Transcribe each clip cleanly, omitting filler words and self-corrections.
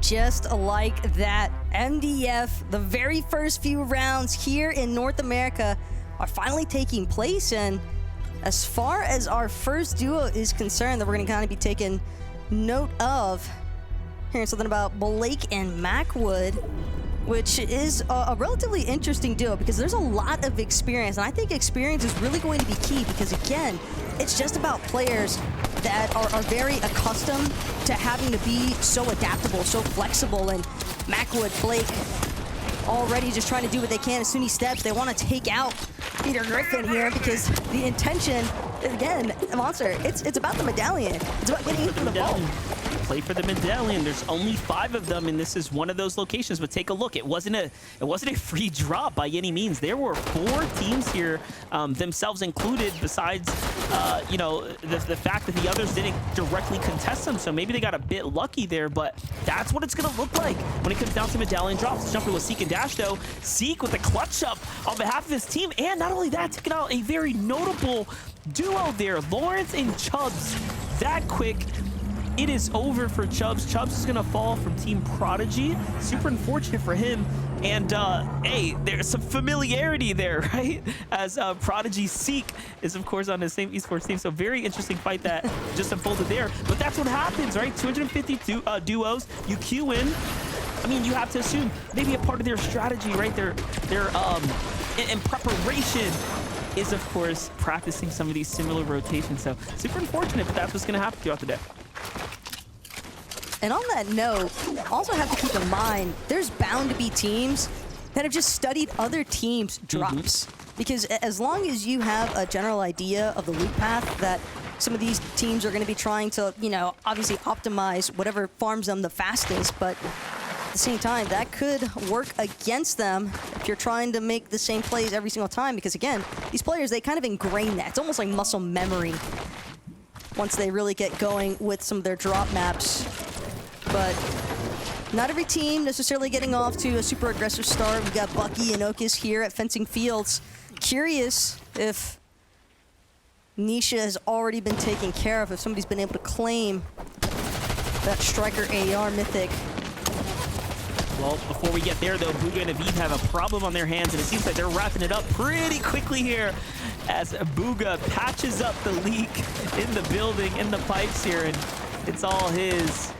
just like that, MDF, the very first few rounds here in North America are finally taking place. And as far as our first duo is concerned that we're going to kind of be taking note of, hearing something about Blake and Macwood, which is a relatively interesting duo because there's a lot of experience. And I think experience is really going to be key because, again, it's just about players that are very accustomed to having to be so adaptable, so flexible. And Macwood, Blake, already just trying to do what they can. As soon as he steps, they want to take out Peter Griffin here because the intention, again, Monster, it's about the medallion. It's about getting into the ball. Play for the medallion. There's only 5 of them, and this is one of those locations. But take a look. It wasn't a free drop by any means. There were 4 teams here, themselves included. Besides, you know, the fact that the others didn't directly contest them, so maybe they got a bit lucky there. But that's what it's gonna look like when it comes down to medallion drops. Let's jump in with Seek and Dash though. Seek with a clutch up on behalf of his team, and not only that, taking out a very notable duo there, Lawrence and Chubbs. That quick. It is over for Chubbs. Chubbs is going to fall from Team Prodigy. Super unfortunate for him. And, hey, there's some familiarity there, right? As Prodigy Seek is, of course, on the same esports team. So very interesting fight that just unfolded there. But that's what happens, right? 252 duos. You queue in. I mean, you have to assume maybe a part of their strategy, right? Their in preparation is, of course, practicing some of these similar rotations. So super unfortunate, but that's what's going to happen throughout the day. And on that note, also have to keep in mind, there's bound to be teams that have just studied other teams' drops. Because as long as you have a general idea of the loop path that some of these teams are going to be trying to, you know, obviously optimize whatever farms them the fastest, but at the same time, that could work against them if you're trying to make the same plays every single time. Because again, these players, they kind of ingrain that. It's almost like muscle memory once they really get going with some of their drop maps. But not every team necessarily getting off to a super aggressive start. We've got Bucky and Okus here at Fencing Fields. Curious if Nisha has already been taken care of, if somebody's been able to claim that Striker AR Mythic. Well, before we get there, though, Bugha and Avivv have a problem on their hands, and it seems like they're wrapping it up pretty quickly here as Bugha patches up the leak in the building, in the pipes here, and it's all his.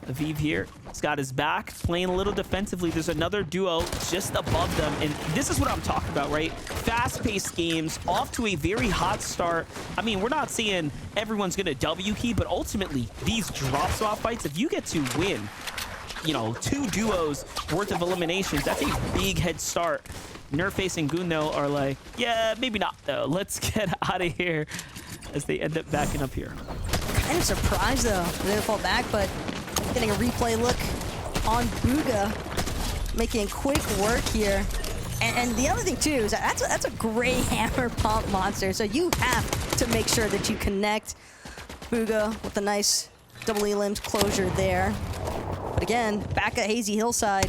Avivv here, he's got his back, playing a little defensively. There's another duo just above them, and this is what I'm talking about, right? Fast-paced games, off to a very hot start. I mean, we're not saying everyone's gonna W key, but ultimately, these drop swap fights, if you get to win, you know, 2 duos worth of eliminations, that's a big head start. Nerface and Guno are like, yeah, maybe not though. Let's get out of here as they end up backing up here. Kind of surprised though, they didn't fall back, but getting a replay look on Bugha, making quick work here. And the other thing too is that's a great hammer pump Monster. So you have to make sure that you connect Bugha with a nice double E limbs closure there. But again, back at Hazy Hillside,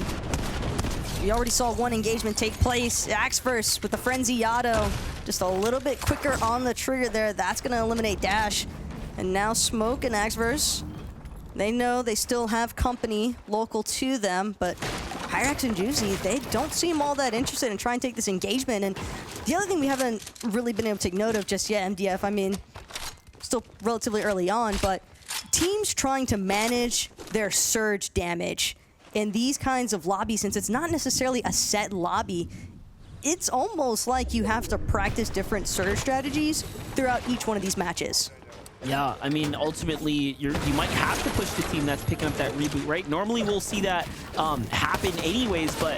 we already saw one engagement take place. Axverse with the Frenzy Auto, just a little bit quicker on the trigger there. That's gonna eliminate Dash. And now Smoke and Axverse, they know they still have company local to them, but Hyrax and Juicy, they don't seem all that interested in trying to take this engagement. And the other thing we haven't really been able to take note of just yet, MDF, I mean, still relatively early on, but teams trying to manage their surge damage in these kinds of lobbies, since it's not necessarily a set lobby, it's almost like you have to practice different surge strategies throughout each one of these matches. Yeah, I mean, ultimately, you might have to push the team that's picking up that reboot, right? Normally, we'll see that happen anyways, but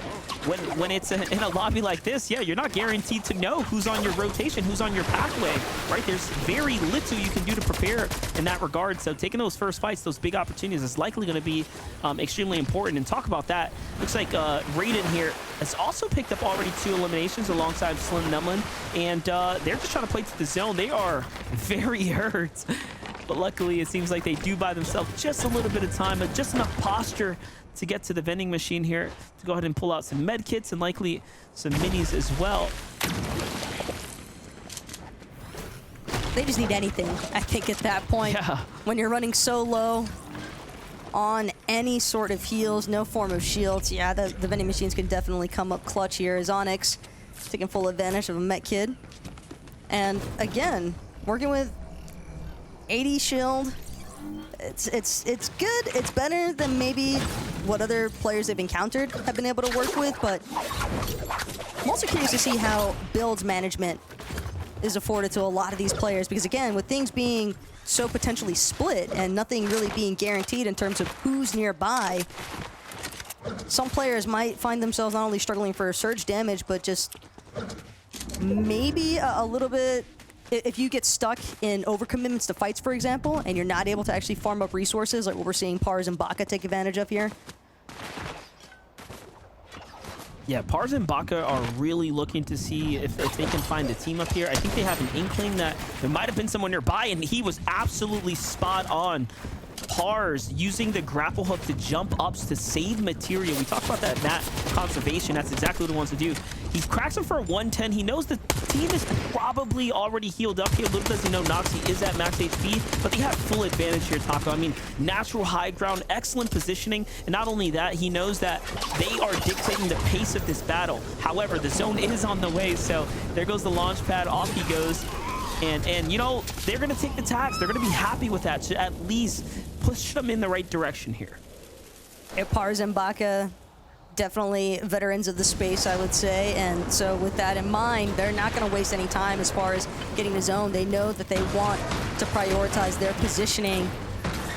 when it's in a lobby like this, yeah, you're not guaranteed to know who's on your rotation, who's on your pathway, right? There's very little you can do to prepare in that regard. So taking those first fights, those big opportunities is likely going to be extremely important. And talk about that, looks like Raiden here has also picked up already 2 eliminations alongside Slim Numlin, and they're just trying to play to the zone. They are very hurt. But luckily, it seems like they do buy themselves just a little bit of time, but just enough posture to get to the vending machine here to go ahead and pull out some med kits and likely some minis as well. They just need anything, I think, at that point. Yeah. When you're running so low on any sort of heals, no form of shields. Yeah, the vending machines can definitely come up clutch here as Onyx taking full advantage of a Met Kid. And again, working with 80 shield, it's good. It's better than maybe what other players they've encountered have been able to work with, but I'm also curious to see how builds management is afforded to a lot of these players, because again, with things being so potentially split and nothing really being guaranteed in terms of who's nearby, some players might find themselves not only struggling for surge damage, but just maybe a little bit, if you get stuck in overcommitments to fights, for example, and you're not able to actually farm up resources like what we're seeing Pars and Bugha take advantage of here. Yeah, Pars and Bugha are really looking to see if they can find a team up here. I think they have an inkling that there might have been someone nearby, and he was absolutely spot on. Pars using the grapple hook to jump ups to save material. We talked about that conservation. That's exactly what he wants to do. He cracks him for a 110. He knows the team is probably already healed up here. Little does he know Noxie is at max HP, but they have full advantage here, Taco. I mean, natural high ground, excellent positioning, and not only that, he knows that they are dictating the pace of this battle. However, the zone is on the way, so there goes the launch pad. Off he goes. And you know, they're going to take the tags. They're going to be happy with that to at least push them in the right direction here. Pars and Bugha, definitely veterans of the space, I would say. And so with that in mind, they're not going to waste any time as far as getting the zone. They know that they want to prioritize their positioning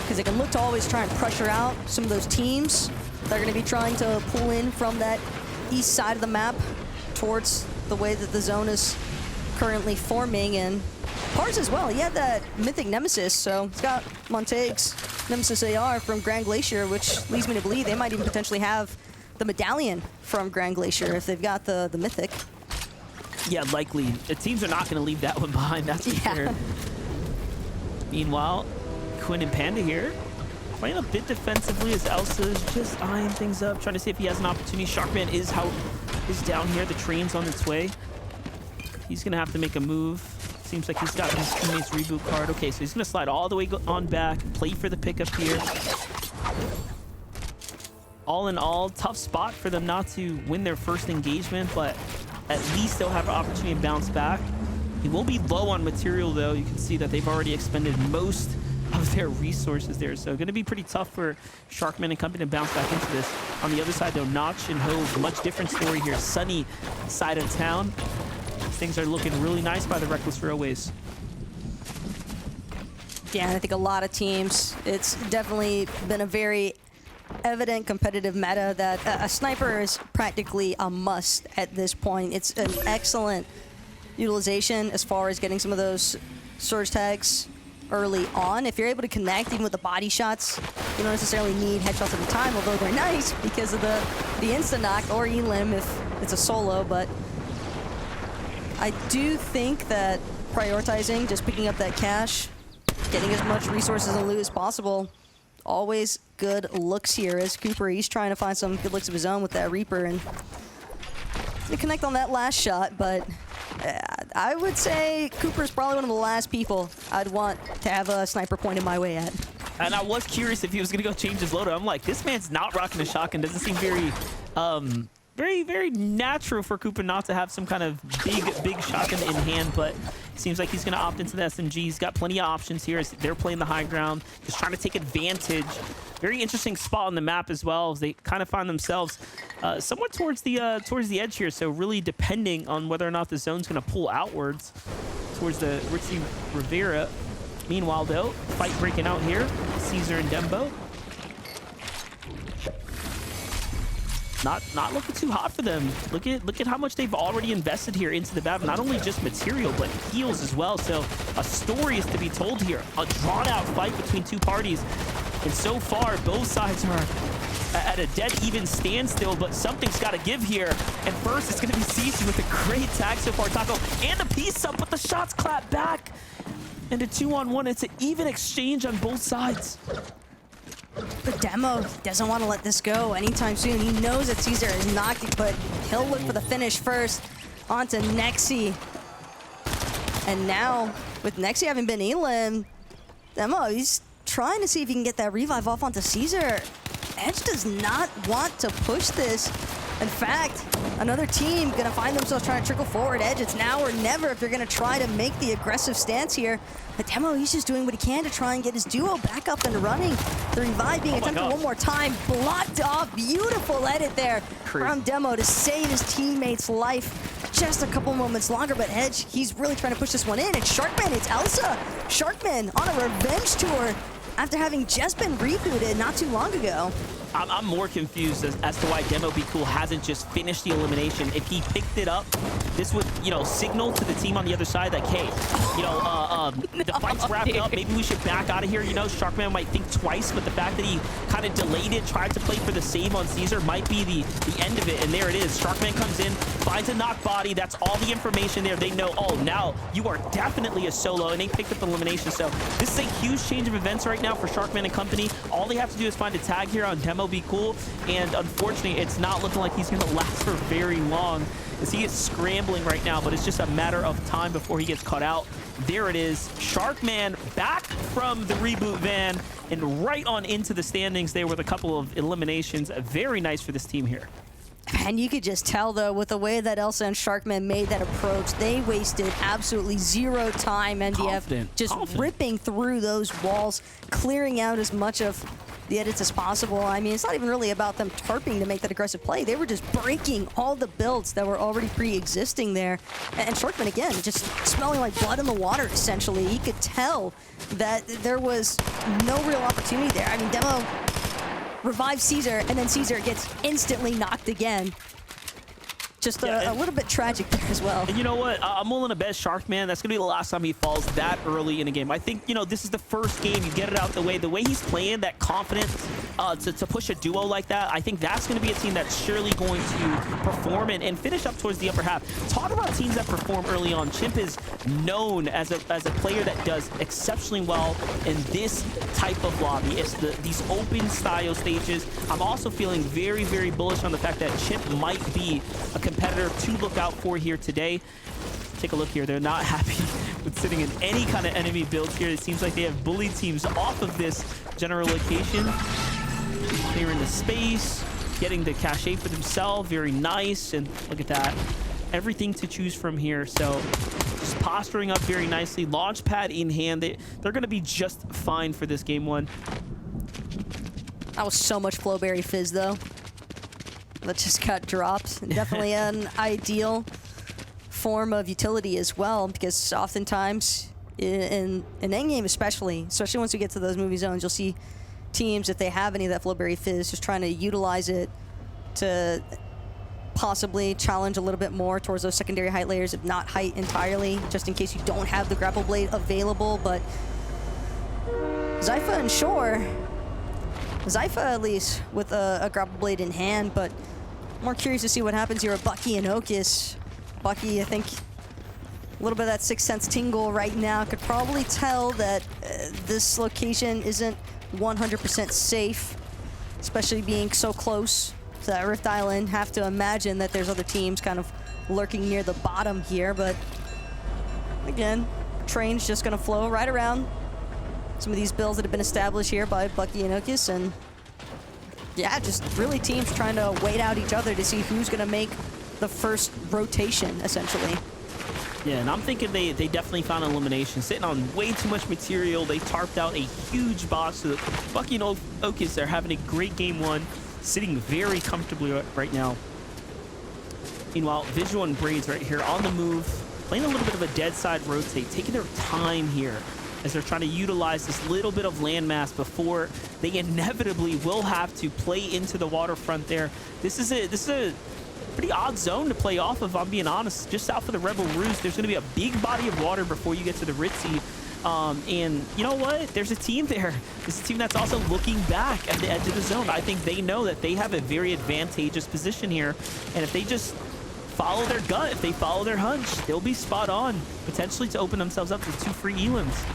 because they can look to always try and pressure out some of those teams. They're going to be trying to pull in from that east side of the map towards the way that the zone is currently forming. And Pars as well, he had that mythic nemesis, so he's got Montague's Nemesis AR from Grand Glacier, which leads me to believe they might even potentially have the medallion from Grand Glacier if they've got the mythic. Yeah, likely. The teams are not going to leave that one behind, that's for sure. Meanwhile, Quinn and Panda here playing a bit defensively as Elsa's just eyeing things up, trying to see if he has an opportunity. Sharkman is down here. The train's on its way. He's going to have to make a move. Seems like he's got his teammate's reboot card. Okay, so he's going to slide all the way on back, play for the pickup here. All in all, tough spot for them not to win their first engagement, but at least they'll have an opportunity to bounce back. He will be low on material, though. You can see that they've already expended most of their resources there, so going to be pretty tough for Sharkman and company to bounce back into this. On the other side, though, Notch and Hove, much different story here. Sunny side of town. Things are looking really nice by the Reckless Railways. Yeah, and I think a lot of teams, it's definitely been a very evident competitive meta that a sniper is practically a must at this point. It's an excellent utilization as far as getting some of those surge tags early on. If you're able to connect even with the body shots, you don't necessarily need headshots at the time, although they're nice because of the insta knock or elim if it's a solo. But I do think that prioritizing, just picking up that cash, getting as much resources and loot as possible, always good looks here as Cooper, he's trying to find some good looks of his own with that Reaper and to connect on that last shot, but I would say Cooper's probably one of the last people I'd want to have a sniper pointed my way at. And I was curious if he was going to go change his loadout. I'm like, this man's not rocking a shotgun. Doesn't seem very natural for Cooper not to have some kind of big shotgun in hand, but it seems like he's going to opt into the SMG. He's got plenty of options here as they're playing the high ground, just trying to take advantage. Very interesting spot on the map as well, as they kind of find themselves somewhat towards the edge here, so really depending on whether or not the zone's going to pull outwards towards the Ritzy Rivera. Meanwhile, though, fight breaking out here. Caesar and Dembo. Not looking too hot for them. Look at how much they've already invested here into the battle. Not only just material, but heals as well. So a story is to be told here. A drawn-out fight between two parties. And so far, both sides are at a dead even standstill, but something's got to give here. And first, it's going to be Cece with a great tag so far. Taco and a piece up, but the shots clap back. And a 2-on-1. It's an even exchange on both sides. The Demo doesn't want to let this go anytime soon. He knows that Caesar is knocked, but he'll look for the finish first. On to Nexi. And now, with Nexi having been elim, Demo, he's trying to see if he can get that revive off onto Caesar. Edge does not want to push this. In fact, another team gonna find themselves trying to trickle forward. Edge, it's now or never if they're gonna try to make the aggressive stance here. But Demo, he's just doing what he can to try and get his duo back up and running. The revive being attempted one more time, blocked off. Beautiful edit there from Demo to save his teammate's life just a couple moments longer. But Edge, he's really trying to push this one in. And Sharkman, it's Elsa. Sharkman on a revenge tour after having just been rebooted not too long ago. I'm more confused as to why Demo Be Cool hasn't just finished the elimination. If he picked it up, this would, signal to the team on the other side that, hey, the fight's wrapped up. Maybe we should back out of here. Sharkman might think twice, but the fact that he kind of delayed it, tried to play for the save on Caesar might be the end of it. And there it is. Sharkman comes in, finds a knock body. That's all the information there. They know, oh, now you are definitely a solo, and they picked up elimination. So this is a huge change of events right now for Sharkman and company. All they have to do is find a tag here on Demo Be Cool, and unfortunately it's not looking like he's going to last for very long as he is scrambling right now, but it's just a matter of time before he gets caught out. There it is, Sharkman back from the reboot van and right on into the standings there with a couple of eliminations. Very nice for this team here. And you could just tell, though, with the way that Elsa and Sharkman made that approach, they wasted absolutely zero time. MDF just ripping through those walls, clearing out as much of the edits as possible. I mean, it's not even really about them tarping to make that aggressive play. They were just breaking all the builds that were already pre-existing there. And Sharkman, again, just smelling like blood in the water, essentially. He could tell that there was no real opportunity there. I mean, Demo revives Caesar, and then Caesar gets instantly knocked again. Just a little bit tragic there as well. And you know what? I'm willing to bet Sharkman, that's going to be the last time he falls that early in a game. I think, this is the first game. You get it out the way. The way he's playing, that confidence to push a duo like that, I think that's going to be a team that's surely going to perform and finish up towards the upper half. Talk about teams that perform early on. Chimp is known as a player that does exceptionally well in this type of lobby. It's these open style stages. I'm also feeling very, very bullish on the fact that Chimp might be a competitor to look out for here today. Take a look here. They're not happy with sitting in any kind of enemy builds here. It seems like they have bullied teams off of this general location. Clearing the space, getting the cachet for themselves. Very nice. And look at that. Everything to choose from here. So just posturing up very nicely. Launch pad in hand. They're going to be just fine for this game one. That was so much Flowberry Fizz, though. That just got dropped. Definitely an ideal form of utility as well, because oftentimes in endgame especially once we get to those movie zones, you'll see teams, if they have any of that Flowberry Fizz, just trying to utilize it to possibly challenge a little bit more towards those secondary height layers, if not height entirely, just in case you don't have the grapple blade available. But Zypha and Shore, Zypha at least with a grapple blade in hand, but more curious to see what happens here with Bucky and Ocus. Bucky, I think a little bit of that Sixth Sense tingle right now, could probably tell that this location isn't 100% safe, especially being so close to that Rift Island. Have to imagine that there's other teams kind of lurking near the bottom here, but again, train's just gonna flow right around some of these builds that have been established here by Bucky and Ocus, and yeah, just really teams trying to wait out each other to see who's gonna make the first rotation, essentially. Yeah, and I'm thinking they definitely found an elimination. Sitting on way too much material. They tarped out a huge box. So Bucky and Ocus are having a great game one, sitting very comfortably right now. Meanwhile, Visual and Braids right here on the move, playing a little bit of a dead side rotate, taking their time here as they're trying to utilize this little bit of landmass before they inevitably will have to play into the waterfront there. This is a pretty odd zone to play off of, I'm being honest. Just south of the Rebel Roost, there's going to be a big body of water before you get to the Ritzy. And you know what? There's a team there. There's a team that's also looking back at the edge of the zone. I think they know that they have a very advantageous position here. And if they just follow their gut, if they follow their hunch, they'll be spot on, potentially to open themselves up to 2 free elims.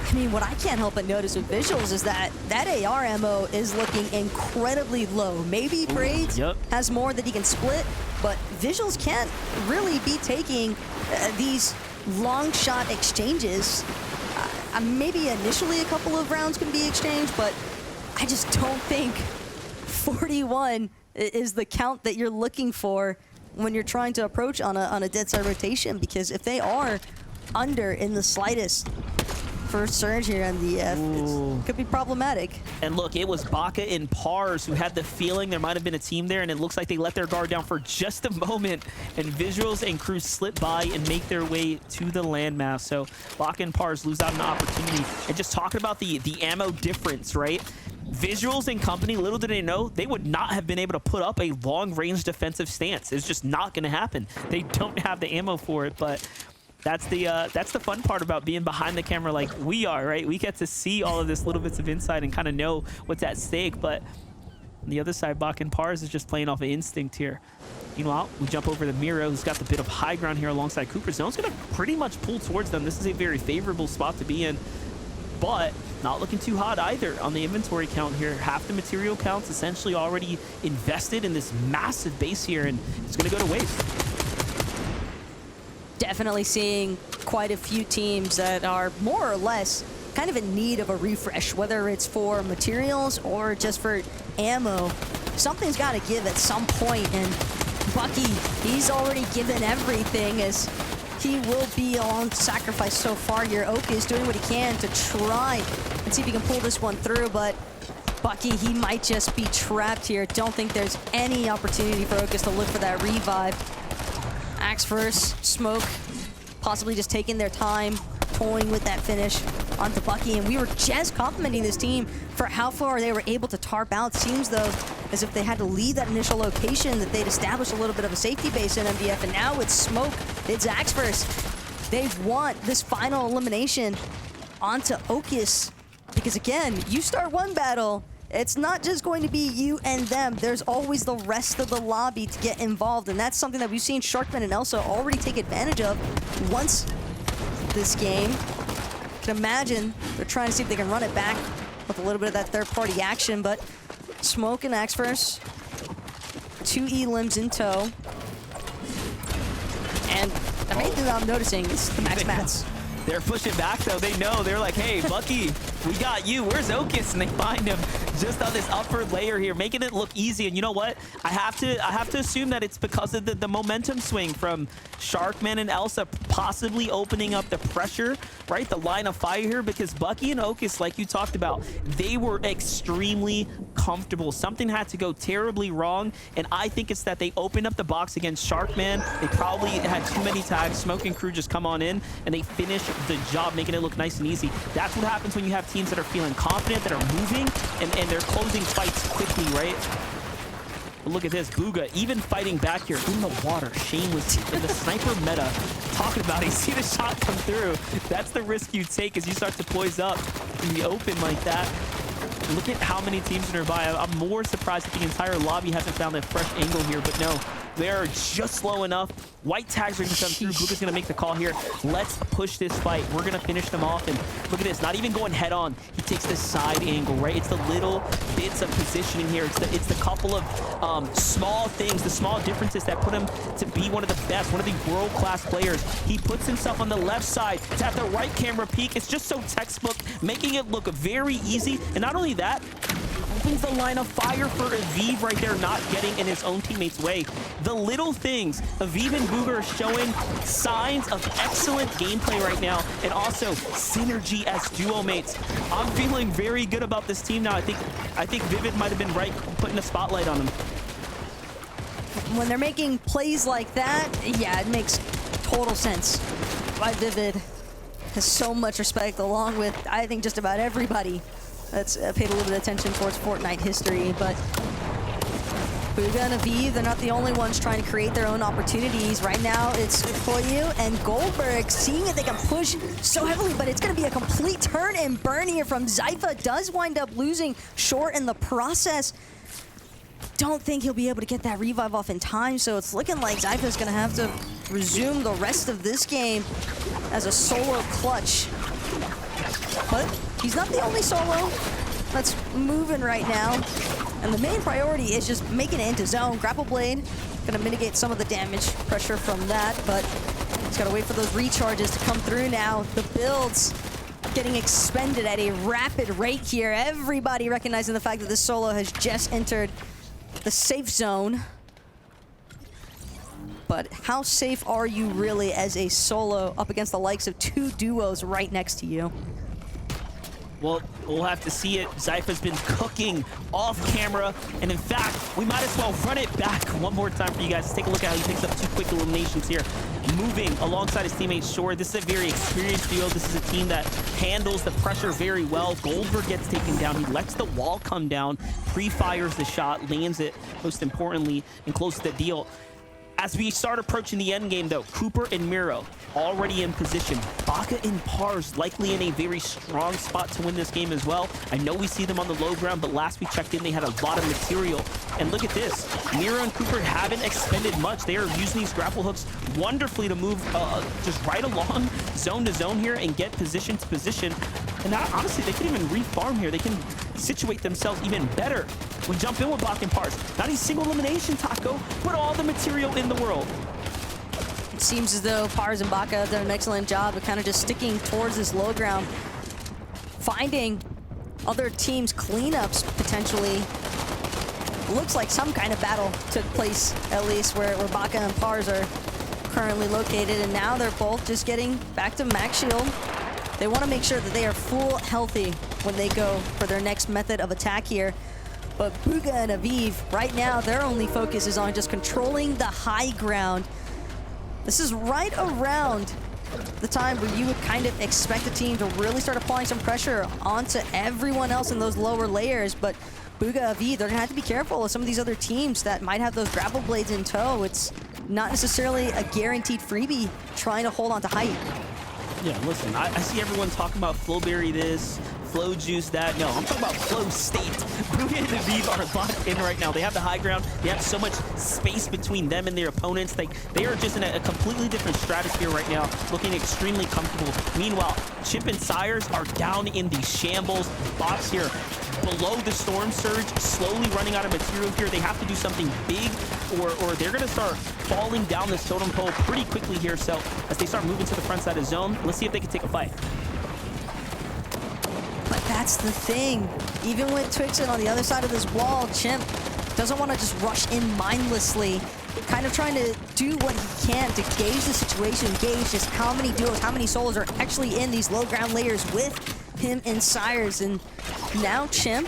I mean, what I can't help but notice with Visuals is that AR ammo is looking incredibly low. Maybe Braids has more that he can split, but Visuals can't really be taking these long shot exchanges. maybe initially a couple of rounds can be exchanged, but I just don't think 41 is the count that you're looking for when you're trying to approach on a dead side rotation, because if they are under in the slightest for Surge here on the it could be problematic. And look, it was Bugha and Pars who had the feeling there might have been a team there, and it looks like they let their guard down for just a moment, and Visuals and Crew slip by and make their way to the landmass. So Bugha and Pars lose out on an opportunity. And just talking about the ammo difference, right? Visuals and company, little did they know, they would not have been able to put up a long-range defensive stance. It's just not going to happen. They don't have the ammo for it, but that's the fun part about being behind the camera like we are, right? We get to see all of this little bits of insight and kind of know what's at stake. But on the other side, Bugha and Pars is just playing off of instinct here. Meanwhile, we jump over to Miro, who's got the bit of high ground here alongside Cooper. Zone's going to pretty much pull towards them. This is a very favorable spot to be in, but not looking too hot either on the inventory count here. Half the material count's essentially already invested in this massive base here, and it's going to go to waste. Definitely seeing quite a few teams that are more or less kind of in need of a refresh, whether it's for materials or just for ammo. Something's got to give at some point, and Bucky, he's already given everything as he will be on sacrifice so far here. Oak is doing what he can to try and see if he can pull this one through, but Bucky, he might just be trapped here. Don't think there's any opportunity for Oak to look for that revive. Axe first, Smoke, possibly just taking their time, toying with that finish onto Bucky, and we were just complimenting this team for how far they were able to tarp out. Seems though as if they had to leave that initial location, that they'd established a little bit of a safety base in MDF, and now with Smoke, it's Axe first. They want this final elimination onto Okius, because again, you start one battle, it's not just going to be you and them. There's always the rest of the lobby to get involved, and that's something that we've seen Sharkman and Elsa already take advantage of once this game. You can imagine they're trying to see if they can run it back with a little bit of that third-party action, but Smoke and Axe first, 2 E-limbs in tow. And the main thing that I'm noticing is the max mats. They're pushing back though. They know. They're like, hey, Bucky, we got you. Where's Okius? And they find him just on this upper layer here, making it look easy. And you know what? I have to assume that it's because of the momentum swing from Sharkman and Elsa possibly opening up the pressure, right? The line of fire here, because Bucky and Okius, like you talked about, they were extremely comfortable. Something had to go terribly wrong, and I think it's that they opened up the box against Sharkman. They probably had too many tags. Smoke and Crew just come on in, and they finish the job, making it look nice and easy. That's what happens when you have teams that are feeling confident, that are moving, and they're closing fights quickly, right? But look at this, Bugha even fighting back here in the water. Shameless in the sniper meta. Talking about it, you see the shot come through. That's the risk you take as you start to poise up in the open like that. Look at how many teams are nearby. I'm more surprised that the entire lobby hasn't found a fresh angle here, but no, they're just slow enough. White tags are going to come through. Bugha's going to make the call here. Let's push this fight. We're going to finish them off. And look at this, not even going head on. He takes the side angle, right? It's the little bits of positioning here. It's the couple of small things, the small differences that put him to be one of the best, one of the world-class players. He puts himself on the left side to have the right camera peek. It's just so textbook, making it look very easy. And not only that, opens the line of fire for Avivv right there, not getting in his own teammate's way. The little things, Avivv and Bugha are showing signs of excellent gameplay right now, and also synergy as duo mates. I'm feeling very good about this team now. I think Vivid might have been right putting a spotlight on them. When they're making plays like that, yeah, it makes total sense why Vivid has so much respect, along with, I think, just about everybody that's paid a little bit of attention towards Fortnite history. But Bugha and Avivv, they're not the only ones trying to create their own opportunities. Right now, it's Koyu and Goldberg seeing if they can push so heavily, but it's going to be a complete turn and burn here from Zypha. Does wind up losing short in the process. Don't think he'll be able to get that revive off in time, so it's looking like Zypha's going to have to resume the rest of this game as a solo clutch. But he's not the only solo that's moving right now. And the main priority is just making it into zone. Grapple Blade gonna mitigate some of the damage pressure from that, but he's gotta wait for those recharges to come through now. The builds getting expended at a rapid rate here. Everybody recognizing the fact that this solo has just entered the safe zone. But how safe are you really as a solo up against the likes of two duos right next to you? Well, we'll have to see it. Zypha's been cooking off camera, and in fact, we might as well run it back one more time for you guys. Let's take a look at how he picks up 2 quick eliminations here. Moving alongside his teammate Shore. This is a very experienced duo. This is a team that handles the pressure very well. Goldberg gets taken down. He lets the wall come down, pre-fires the shot, lands it, most importantly, and closes the deal. As we start approaching the end game, though, Cooper and Miro already in position. Bugha and Pars likely in a very strong spot to win this game as well. I know we see them on the low ground, but last we checked in, they had a lot of material. And look at this. Miro and Cooper haven't expended much. They are using these grapple hooks wonderfully to move just right along zone to zone here and get position to position. And now, honestly, they can even refarm here. They can situate themselves even better. We jump in with Bugha and Pars. Not a single elimination, Taco. Put all the material in the world. It seems as though Pars and Bugha have done an excellent job of kind of just sticking towards this low ground, finding other teams' cleanups potentially. Looks like some kind of battle took place, at least, where Bugha and Pars are currently located, and now they're both just getting back to max shield. They want to make sure that they are full healthy when they go for their next method of attack here. But Bugha and Avivv, right now, their only focus is on just controlling the high ground. This is right around the time where you would kind of expect a team to really start applying some pressure onto everyone else in those lower layers. But Bugha, Avivv, they're gonna have to be careful of some of these other teams that might have those grapple blades in tow. It's not necessarily a guaranteed freebie trying to hold on to height. Yeah, listen, I see everyone talking about Flowberry this, Flow Juice that. No, I'm talking about Flow State. Bugha and Avivv are locked in right now. They have the high ground. They have so much space between them and their opponents. They are just in a completely different stratosphere right now, looking extremely comfortable. Meanwhile, Chip and Sires are down in the shambles. Box here below the storm surge, slowly running out of material here. They have to do something big, or they're going to start falling down this totem pole pretty quickly here. So as they start moving to the front side of zone, let's see if they can take a fight. But that's the thing. Even with Twixen on the other side of this wall, Chimp doesn't want to just rush in mindlessly. Kind of trying to do what he can to gauge the situation, gauge just how many duos, how many solos are actually in these low ground layers with him and Sires. And now Chimp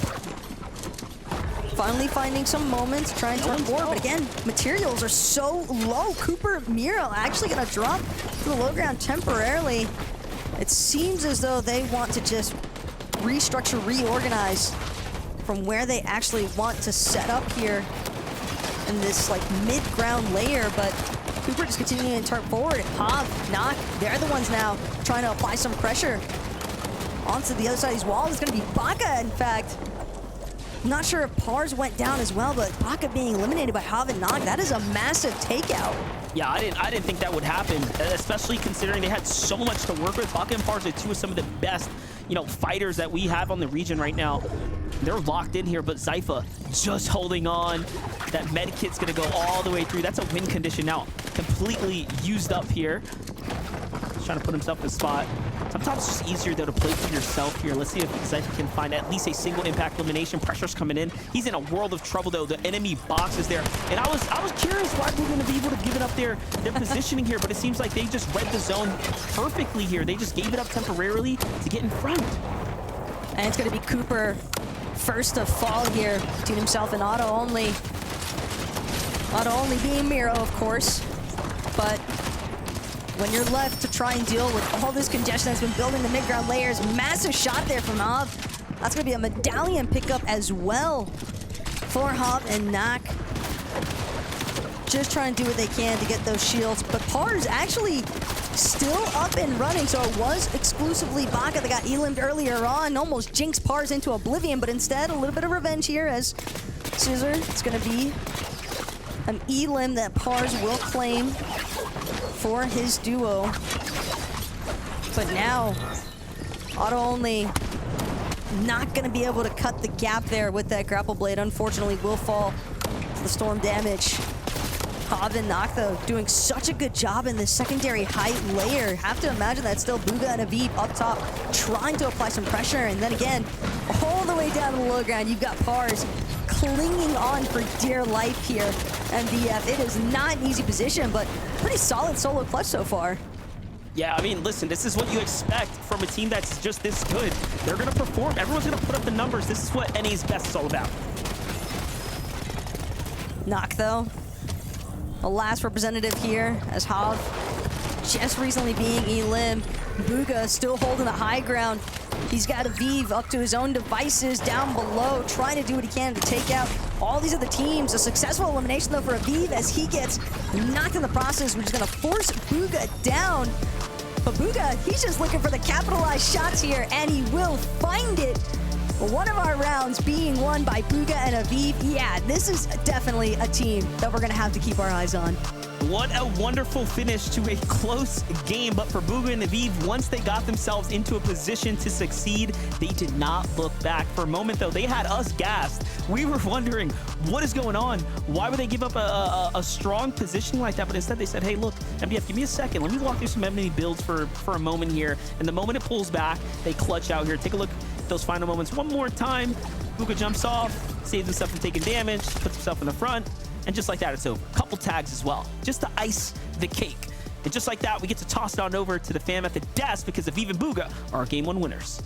finally finding some moments, trying to turn forward. But again, materials are so low. Cooper, Miro actually going to drop to the low ground temporarily. It seems as though they want to just restructure, reorganize from where they actually want to set up here in this like mid-ground layer, but Cooper just continuing to turn forward. Avivv, Knock, they're the ones now trying to apply some pressure onto the other side of these walls. It's going to be Bugha, in fact. I'm not sure if Pars went down as well, but Bugha being eliminated by Avivv and Knock, that is a massive takeout. Yeah, I didn't think that would happen, especially considering they had so much to work with. Bugha and Pars are two of some of the best, fighters that we have on the region right now. They're locked in here, but Zypha just holding on. That med kit's gonna go all the way through. That's a win condition now, completely used up here. He's trying to put himself in a spot. Sometimes it's just easier, though, to play for yourself here. Let's see if Zypha can find at least a single impact elimination. Pressure's coming in. He's in a world of trouble, though. The enemy box is there. And I was curious why Bugha and Avivv would have given up their positioning here, but it seems like they just read the zone perfectly here. They just gave it up temporarily to get in front. And it's going to be Cooper first to fall here between himself and Auto Only. Auto Only being Miro, of course. But when you're left to try and deal with all this congestion that's been building the mid-ground layers, massive shot there from Avivv. That's going to be a medallion pickup as well for Avivv and Knock. Just trying to do what they can to get those shields. But Pars actually still up and running, so it was exclusively Bugha that got elimed earlier on. Almost jinxed Pars into oblivion, but instead a little bit of revenge here as Scissor. It's going to be an elim that Pars will claim for his duo. But now, Auto Only not going to be able to cut the gap there with that grapple blade. Unfortunately, will fall to the storm damage. Hav and Nock, though, doing such a good job in this secondary height layer. Have to imagine that still Bugha and Avivv up top trying to apply some pressure. And then again, all the way down to the low ground, you've got Pars clinging on for dear life here. And BF, it is not an easy position, but pretty solid solo clutch so far. Yeah, I mean, listen, this is what you expect from a team that's just this good. They're going to perform. Everyone's going to put up the numbers. This is what NA's best is all about. Nock, though, the last representative here, as Hav just recently being Elim. Bugha still holding the high ground. He's got Avivv up to his own devices down below, trying to do what he can to take out all these other teams. A successful elimination, though, for Avivv as he gets knocked in the process, which is going to force Bugha down. But Bugha, he's just looking for the capitalized shots here, and he will find it. One of our rounds being won by Bugha and Avivv. Yeah, this is definitely a team that we're going to have to keep our eyes on. What a wonderful finish to a close game. But for Bugha and Avivv, once they got themselves into a position to succeed, they did not look back. For a moment, though, they had us gassed. We were wondering, what is going on? Why would they give up a strong position like that? But instead, they said, hey, look, MBF, give me a second. Let me walk through some enemy builds for a moment here. And the moment it pulls back, they clutch out here. Take a look at those final moments one more time. Bugha jumps off, saves himself from taking damage, puts himself in the front. And just like that, it's over. Couple tags as well, just to ice the cake. And just like that, we get to toss it on over to the fam at the desk because Avivv and Bugha are our Game 1 winners.